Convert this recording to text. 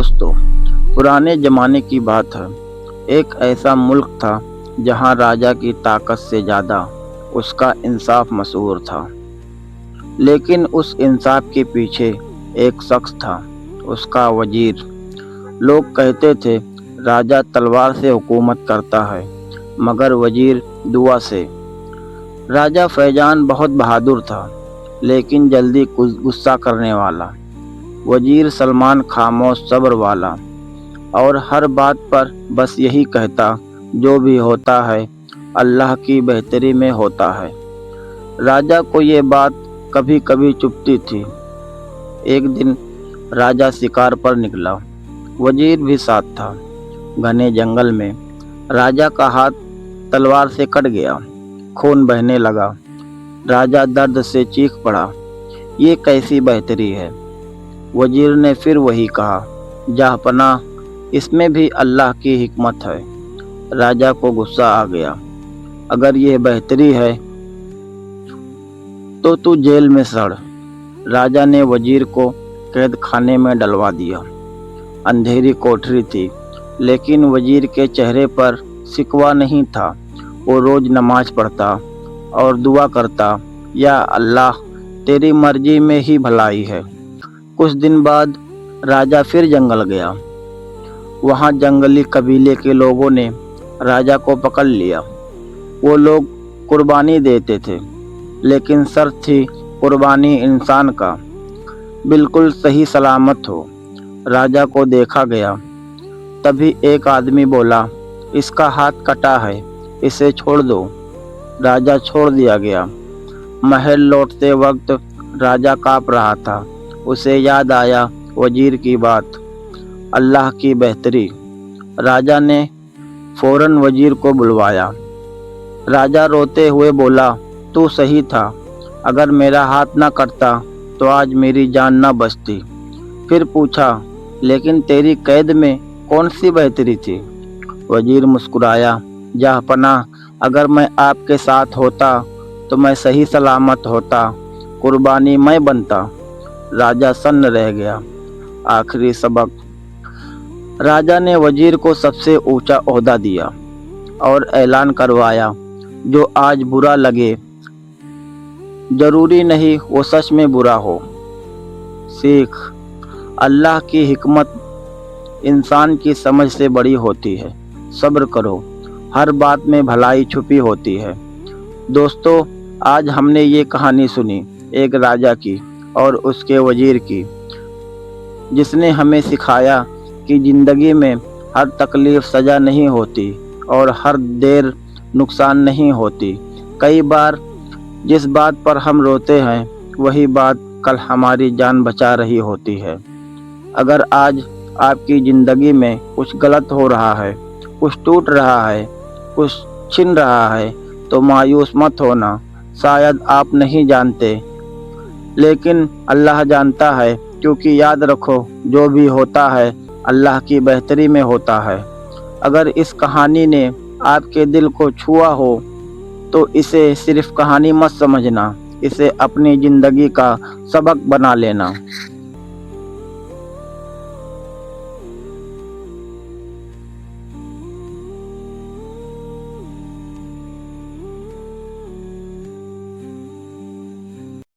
दोस्तों, पुराने ज़माने की बात है। एक ऐसा मुल्क था जहाँ राजा की ताकत से ज़्यादा उसका इंसाफ मशहूर था। लेकिन उस इंसाफ के पीछे एक शख्स था, उसका वजीर। लोग कहते थे राजा तलवार से हुकूमत करता है मगर वजीर दुआ से। राजा फैजान बहुत बहादुर था लेकिन जल्दी गुस्सा करने वाला। वजीर सलमान खामोश सब्र वाला और हर बात पर बस यही कहता, जो भी होता है अल्लाह की बेहतरी में होता है। राजा को ये बात कभी कभी चुभती थी। एक दिन राजा शिकार पर निकला, वजीर भी साथ था। घने जंगल में राजा का हाथ तलवार से कट गया, खून बहने लगा। राजा दर्द से चीख पड़ा, ये कैसी बेहतरी है। वजीर ने फिर वही कहा, जहाँपनाह, इसमें भी अल्लाह की हिकमत है। राजा को गुस्सा आ गया, अगर यह बेहतरी है तो तू जेल में सड़। राजा ने वजीर को कैद खाने में डलवा दिया। अंधेरी कोठरी थी लेकिन वजीर के चेहरे पर शिकवा नहीं था। वो रोज नमाज पढ़ता और दुआ करता, या अल्लाह, तेरी मर्जी में ही भलाई है। कुछ दिन बाद राजा फिर जंगल गया। वहाँ जंगली कबीले के लोगों ने राजा को पकड़ लिया। वो लोग कुर्बानी देते थे लेकिन शर्त थी कुर्बानी इंसान का बिल्कुल सही सलामत हो। राजा को देखा गया। तभी एक आदमी बोला, इसका हाथ कटा है, इसे छोड़ दो। राजा छोड़ दिया गया। महल लौटते वक्त राजा काँप रहा था। उसे याद आया वजीर की बात, अल्लाह की बेहतरी। राजा ने फौरन वजीर को बुलवाया। राजा रोते हुए बोला, तू सही था, अगर मेरा हाथ न कटता तो आज मेरी जान न बचती। फिर पूछा, लेकिन तेरी कैद में कौन सी बेहतरी थी। वजीर मुस्कुराया, जहाँपनाह, अगर मैं आपके साथ होता तो मैं सही सलामत होता, कुर्बानी मैं बनता। राजा सन्न रह गया। आखिरी सबक। राजा ने वजीर को सबसे ऊंचा ओहदा दिया और ऐलान करवाया, जो आज बुरा लगे जरूरी नहीं वो सच में बुरा हो। सीख, अल्लाह की हिकमत इंसान की समझ से बड़ी होती है। सब्र करो, हर बात में भलाई छुपी होती है। दोस्तों, आज हमने ये कहानी सुनी, एक राजा की और उसके वजीर की, जिसने हमें सिखाया कि ज़िंदगी में हर तकलीफ़ सज़ा नहीं होती और हर देर नुकसान नहीं होती। कई बार जिस बात पर हम रोते हैं वही बात कल हमारी जान बचा रही होती है। अगर आज आपकी ज़िंदगी में कुछ गलत हो रहा है, कुछ टूट रहा है, कुछ छिन रहा है, तो मायूस मत होना। शायद आप नहीं जानते लेकिन अल्लाह जानता है, क्योंकि याद रखो, जो भी होता है अल्लाह की बेहतरी में होता है। अगर इस कहानी ने आपके दिल को छुआ हो तो इसे सिर्फ कहानी मत समझना, इसे अपनी ज़िंदगी का सबक बना लेना।